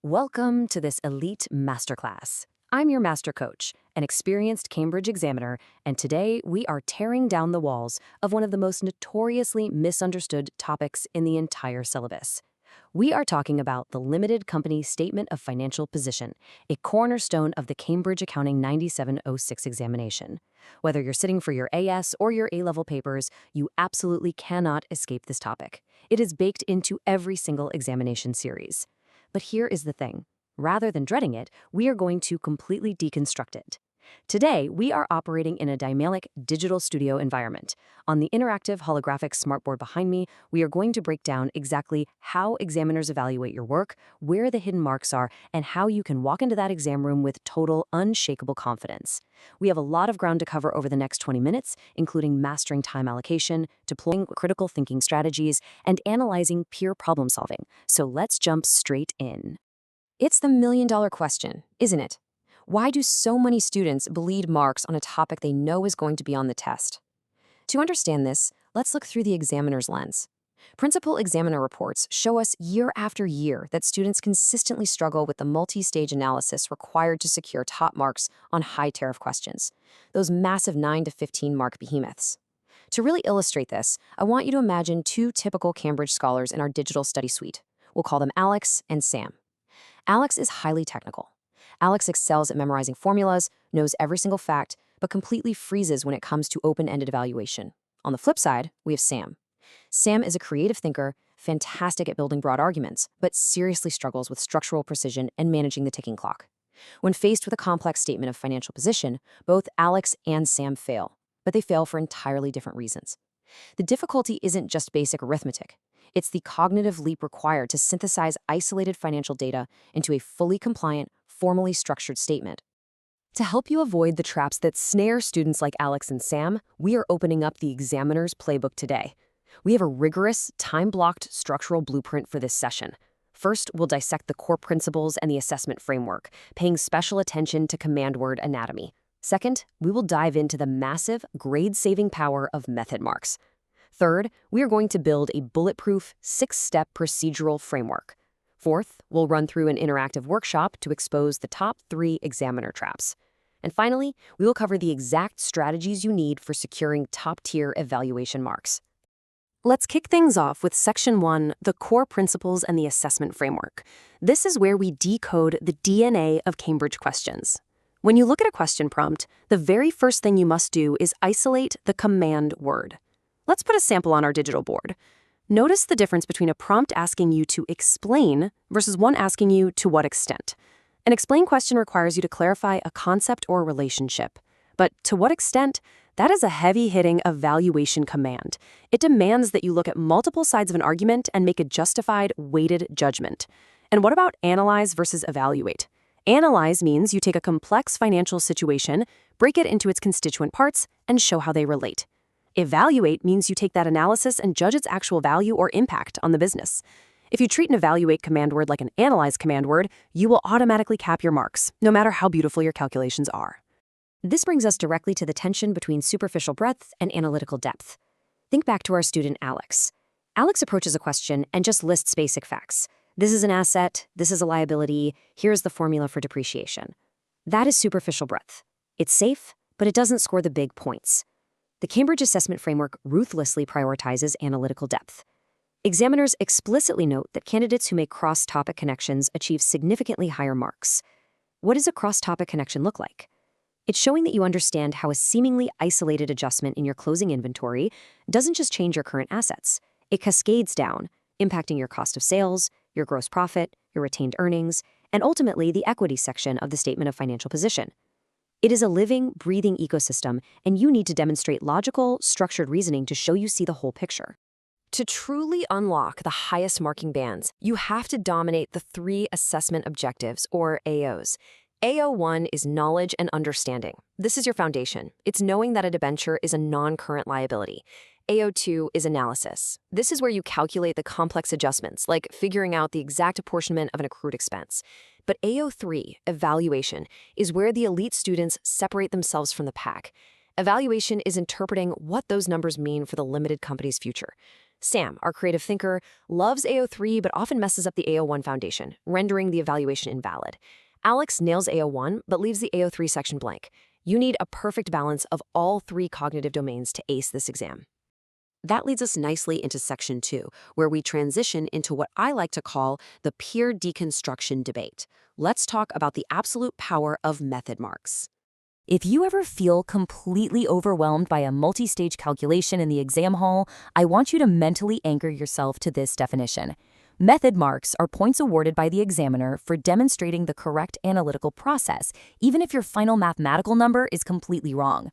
Welcome to this elite masterclass. I'm your master coach, an experienced Cambridge examiner, and today we are tearing down the walls of one of the most notoriously misunderstood topics in the entire syllabus. We are talking about the Limited Company Statement of Financial Position, a cornerstone of the Cambridge Accounting 9706 examination. Whether you're sitting for your AS or your A-level papers, you absolutely cannot escape this topic. It is baked into every single examination series. But here is the thing. Rather than dreading it, we are going to completely deconstruct it. Today, we are operating in a dynamic digital studio environment. On the interactive holographic smartboard behind me, we are going to break down exactly how examiners evaluate your work, where the hidden marks are, and how you can walk into that exam room with total, unshakable confidence. We have a lot of ground to cover over the next 20 minutes, including mastering time allocation, deploying critical thinking strategies, and analyzing peer problem solving. So let's jump straight in. It's the million-dollar question, isn't it? Why do so many students bleed marks on a topic they know is going to be on the test? To understand this, let's look through the examiner's lens. Principal examiner reports show us year after year that students consistently struggle with the multi-stage analysis required to secure top marks on high-tariff questions, those massive 9 to 15 mark behemoths. To really illustrate this, I want you to imagine two typical Cambridge scholars in our digital study suite. We'll call them Alex and Sam. Alex is highly technical. Alex excels at memorizing formulas, knows every single fact, but completely freezes when it comes to open-ended evaluation. On the flip side, we have Sam. Sam is a creative thinker, fantastic at building broad arguments, but seriously struggles with structural precision and managing the ticking clock. When faced with a complex statement of financial position, both Alex and Sam fail, but they fail for entirely different reasons. The difficulty isn't just basic arithmetic. It's the cognitive leap required to synthesize isolated financial data into a fully compliant, formally structured statement. To help you avoid the traps that snare students like Alex and Sam, we are opening up the examiner's playbook today. We have a rigorous, time-blocked structural blueprint for this session. First, we'll dissect the core principles and the assessment framework, paying special attention to command word anatomy. Second, we will dive into the massive, grade-saving power of method marks. Third, we are going to build a bulletproof, 6-step procedural framework. Fourth, we'll run through an interactive workshop to expose the top 3 examiner traps. And finally, we will cover the exact strategies you need for securing top-tier evaluation marks. Let's kick things off with Section 1, the core principles and the assessment framework. This is where we decode the DNA of Cambridge questions. When you look at a question prompt, the very first thing you must do is isolate the command word. Let's put a sample on our digital board. Notice the difference between a prompt asking you to explain versus one asking you to what extent. An explain question requires you to clarify a concept or relationship. But to what extent? That is a heavy-hitting evaluation command. It demands that you look at multiple sides of an argument and make a justified, weighted judgment. And what about analyze versus evaluate? Analyze means you take a complex financial situation, break it into its constituent parts, and show how they relate. Evaluate means you take that analysis and judge its actual value or impact on the business. If you treat an evaluate command word like an analyze command word, you will automatically cap your marks, no matter how beautiful your calculations are. This brings us directly to the tension between superficial breadth and analytical depth. Think back to our student Alex. Alex approaches a question and just lists basic facts. This is an asset, this is a liability, here's the formula for depreciation. That is superficial breadth. It's safe, but it doesn't score the big points. The Cambridge Assessment Framework ruthlessly prioritizes analytical depth. Examiners explicitly note that candidates who make cross-topic connections achieve significantly higher marks. What does a cross-topic connection look like? It's showing that you understand how a seemingly isolated adjustment in your closing inventory doesn't just change your current assets. It cascades down, impacting your cost of sales, your gross profit, your retained earnings, and ultimately the equity section of the Statement of Financial Position. It is a living, breathing ecosystem, and you need to demonstrate logical, structured reasoning to show you see the whole picture. To truly unlock the highest marking bands, you have to dominate the 3 assessment objectives, or AOs. AO1 is knowledge and understanding. This is your foundation. It's knowing that a debenture is a non-current liability. AO2 is analysis. This is where you calculate the complex adjustments, like figuring out the exact apportionment of an accrued expense. But AO3, evaluation, is where the elite students separate themselves from the pack. Evaluation is interpreting what those numbers mean for the limited company's future. Sam, our creative thinker, loves AO3 but often messes up the AO1 foundation, rendering the evaluation invalid. Alex nails AO1 but leaves the AO3 section blank. You need a perfect balance of all three cognitive domains to ace this exam. That leads us nicely into section 2, where we transition into what I like to call the peer deconstruction debate. Let's talk about the absolute power of method marks. If you ever feel completely overwhelmed by a multi-stage calculation in the exam hall, I want you to mentally anchor yourself to this definition. Method marks are points awarded by the examiner for demonstrating the correct analytical process, even if your final mathematical number is completely wrong.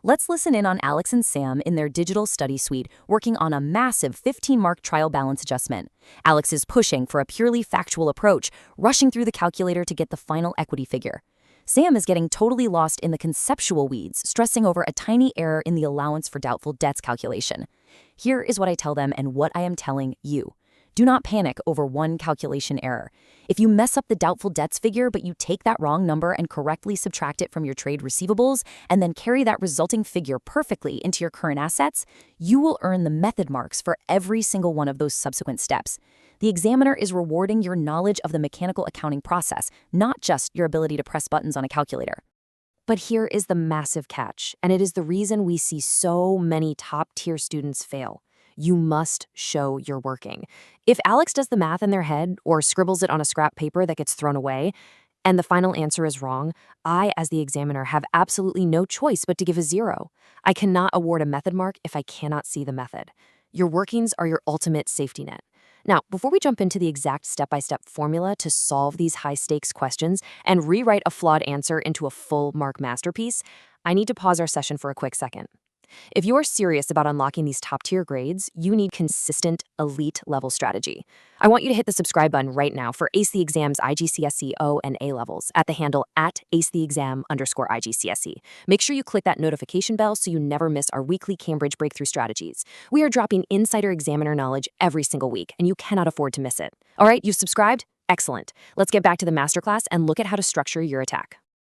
Let's listen in on Alex and Sam in their digital study suite working on a massive 15-mark trial balance adjustment. Alex is pushing for a purely factual approach, rushing through the calculator to get the final equity figure. Sam is getting totally lost in the conceptual weeds, stressing over a tiny error in the allowance for doubtful debts calculation. Here is what I tell them and what I am telling you. Do not panic over one calculation error. If you mess up the doubtful debts figure but you take that wrong number and correctly subtract it from your trade receivables and then carry that resulting figure perfectly into your current assets, you will earn the method marks for every single one of those subsequent steps. The examiner is rewarding your knowledge of the mechanical accounting process, not just your ability to press buttons on a calculator. But here is the massive catch, and it is the reason we see so many top-tier students fail. You must show you're working. If Alex does the math in their head or scribbles it on a scrap paper that gets thrown away, and the final answer is wrong, I, as the examiner, have absolutely no choice but to give a 0. I cannot award a method mark if I cannot see the method. Your workings are your ultimate safety net. Now, before we jump into the exact step-by-step formula to solve these high-stakes questions and rewrite a flawed answer into a full-mark masterpiece, I need to pause our session for a quick second. If you are serious about unlocking these top-tier grades, you need consistent, elite-level strategy. I want you to hit the subscribe button right now for Ace the Exam's IGCSE O and A levels at the handle @acetheexam_IGCSE. Make sure you click that notification bell so you never miss our weekly Cambridge Breakthrough Strategies. We are dropping insider examiner knowledge every single week, and you cannot afford to miss it. All right, you've subscribed? Excellent. Let's get back to the masterclass and look at how to structure your attack.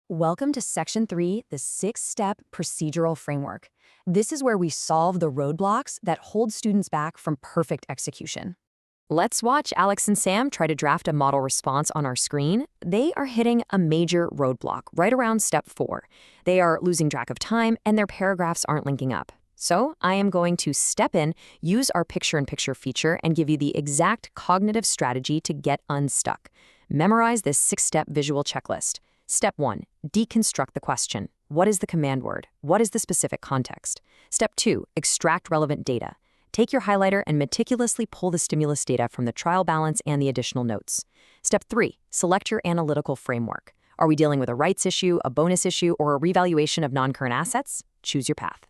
Welcome to Section 3, the 6-step procedural framework. This is where we solve the roadblocks that hold students back from perfect execution. Let's watch Alex and Sam try to draft a model response on our screen. They are hitting a major roadblock right around step 4. They are losing track of time and their paragraphs aren't linking up. So I am going to step in, use our picture-in-picture feature, and give you the exact cognitive strategy to get unstuck. Memorize this 6-step visual checklist. Step 1, deconstruct the question. What is the command word? What is the specific context? Step 2, extract relevant data. Take your highlighter and meticulously pull the stimulus data from the trial balance and the additional notes. Step 3, select your analytical framework. Are we dealing with a rights issue, a bonus issue, or a revaluation of non-current assets? Choose your path.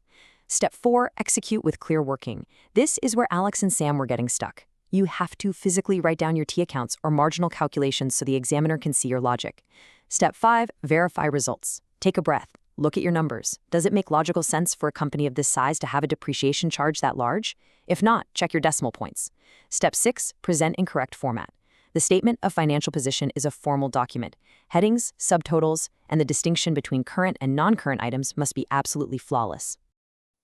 Step 4, execute with clear working. This is where Alex and Sam were getting stuck. You have to physically write down your T accounts or marginal calculations so the examiner can see your logic. Step 5, verify results. Take a breath. Look at your numbers. Does it make logical sense for a company of this size to have a depreciation charge that large? If not, check your decimal points. Step 6, present in correct format. The statement of financial position is a formal document. Headings, subtotals, and the distinction between current and non-current items must be absolutely flawless.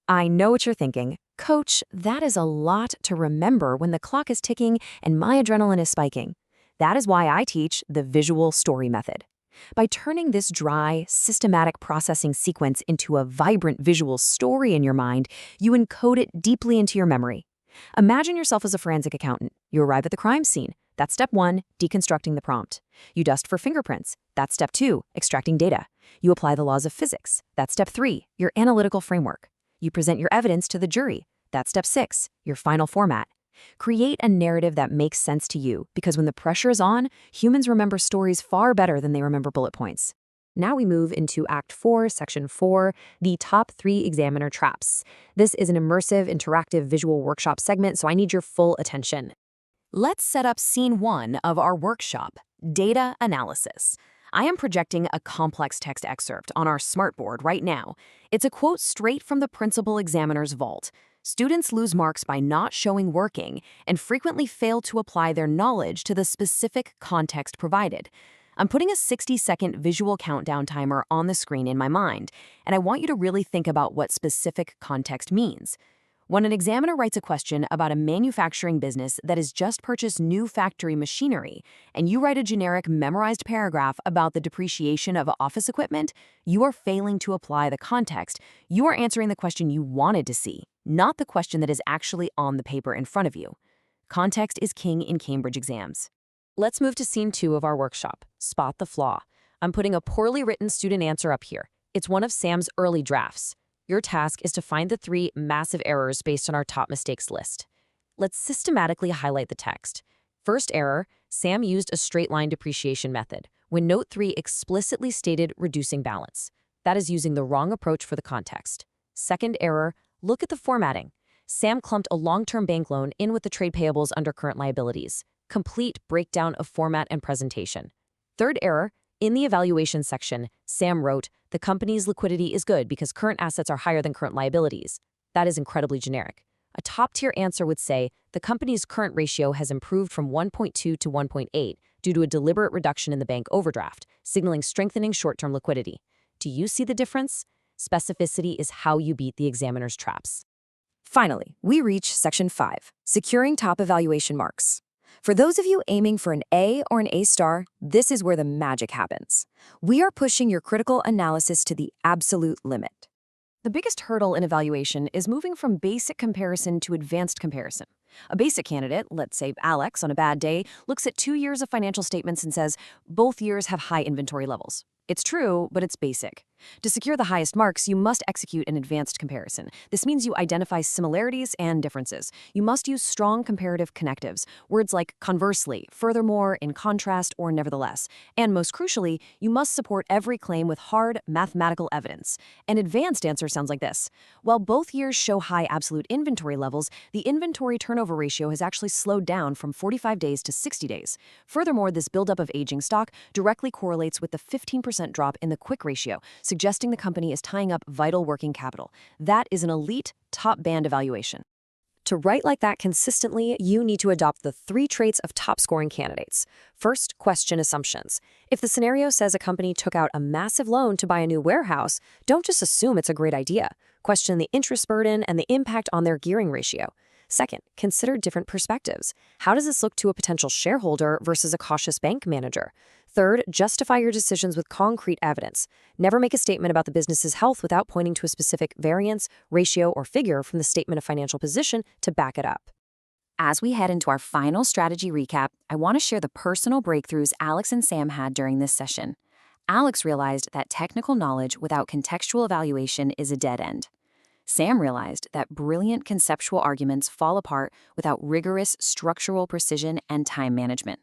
I know what you're thinking. Coach, that is a lot to remember when the clock is ticking and my adrenaline is spiking. That is why I teach the visual story method. By turning this dry, systematic processing sequence into a vibrant visual story in your mind, you encode it deeply into your memory. Imagine yourself as a forensic accountant. You arrive at the crime scene. That's step 1, deconstructing the prompt. You dust for fingerprints. That's step 2, extracting data. You apply the laws of physics. That's step 3, your analytical framework. You present your evidence to the jury. That's step 6, your final format. Create a narrative that makes sense to you, because when the pressure is on, humans remember stories far better than they remember bullet points. Now we move into Act 4, Section 4, the top 3 examiner traps. This is an immersive, interactive visual workshop segment, so I need your full attention. Let's set up Scene 1 of our workshop, Data Analysis. I am projecting a complex text excerpt on our smartboard right now. It's a quote straight from the principal examiner's vault. Students lose marks by not showing working and frequently fail to apply their knowledge to the specific context provided. I'm putting a 60-second visual countdown timer on the screen in my mind, and I want you to really think about what specific context means. When an examiner writes a question about a manufacturing business that has just purchased new factory machinery, and you write a generic memorized paragraph about the depreciation of office equipment, you are failing to apply the context. You are answering the question you wanted to see, not the question that is actually on the paper in front of you. Context is king in Cambridge exams. Let's move to scene 2 of our workshop, Spot the Flaw. I'm putting a poorly written student answer up here. It's one of Sam's early drafts. Your task is to find the 3 massive errors based on our top mistakes list. Let's systematically highlight the text. First error, Sam used a straight-line depreciation method, when Note 3 explicitly stated reducing balance. That is using the wrong approach for the context. Second error, look at the formatting. Sam clumped a long-term bank loan in with the trade payables under current liabilities. Complete breakdown of format and presentation. Third error, in the evaluation section, Sam wrote, the company's liquidity is good because current assets are higher than current liabilities. That is incredibly generic. A top-tier answer would say, the company's current ratio has improved from 1.2 to 1.8 due to a deliberate reduction in the bank overdraft, signaling strengthening short-term liquidity. Do you see the difference? Specificity is how you beat the examiner's traps. Finally, we reach Section 5, Securing Top Evaluation Marks. For those of you aiming for an A or an A-star, this is where the magic happens. We are pushing your critical analysis to the absolute limit. The biggest hurdle in evaluation is moving from basic comparison to advanced comparison. A basic candidate, let's say Alex on a bad day, looks at 2 years of financial statements and says, both years have high inventory levels. It's true, but it's basic. To secure the highest marks, you must execute an advanced comparison. This means you identify similarities and differences. You must use strong comparative connectives, words like conversely, furthermore, in contrast, or nevertheless. And most crucially, you must support every claim with hard mathematical evidence. An advanced answer sounds like this. While both years show high absolute inventory levels, the inventory turnover ratio has actually slowed down from 45 days to 60 days. Furthermore, this buildup of aging stock directly correlates with the 15% drop in the quick ratio, suggesting the company is tying up vital working capital. That is an elite, top-band evaluation. To write like that consistently, you need to adopt the 3 traits of top-scoring candidates. First, question assumptions. If the scenario says a company took out a massive loan to buy a new warehouse, don't just assume it's a great idea. Question the interest burden and the impact on their gearing ratio. Second, consider different perspectives. How does this look to a potential shareholder versus a cautious bank manager? Third, justify your decisions with concrete evidence. Never make a statement about the business's health without pointing to a specific variance, ratio, or figure from the statement of financial position to back it up. As we head into our final strategy recap, I want to share the personal breakthroughs Alex and Sam had during this session. Alex realized that technical knowledge without contextual evaluation is a dead end. Sam realized that brilliant conceptual arguments fall apart without rigorous structural precision and time management.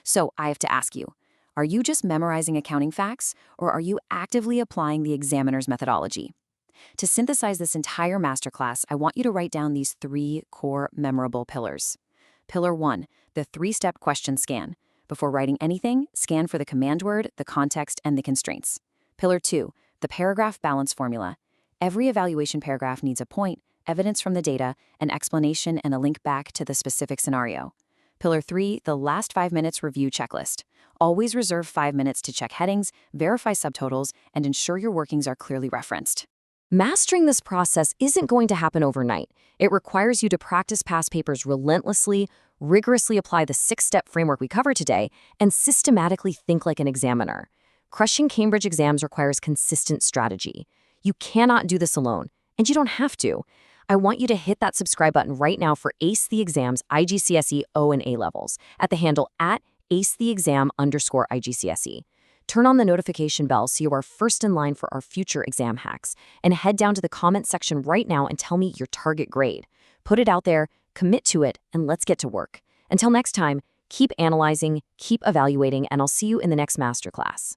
So I have to ask you, are you just memorizing accounting facts, or are you actively applying the examiner's methodology? To synthesize this entire masterclass, I want you to write down these 3 core memorable pillars. Pillar 1, the 3-step question scan. Before writing anything, scan for the command word, the context, and the constraints. Pillar 2, the paragraph balance formula. Every evaluation paragraph needs a point, evidence from the data, an explanation, and a link back to the specific scenario. Pillar 3, the last 5 minutes review checklist. Always reserve 5 minutes to check headings, verify subtotals, and ensure your workings are clearly referenced. Mastering this process isn't going to happen overnight. It requires you to practice past papers relentlessly, rigorously apply the 6-step framework we covered today, and systematically think like an examiner. Crushing Cambridge exams requires consistent strategy. You cannot do this alone, and you don't have to. I want you to hit that subscribe button right now for Ace the Exam's IGCSE O and A levels at the handle @AceTheExam_IGCSE. Turn on the notification bell so you are first in line for our future exam hacks, and head down to the comment section right now and tell me your target grade. Put it out there, commit to it, and let's get to work. Until next time, keep analyzing, keep evaluating, and I'll see you in the next masterclass.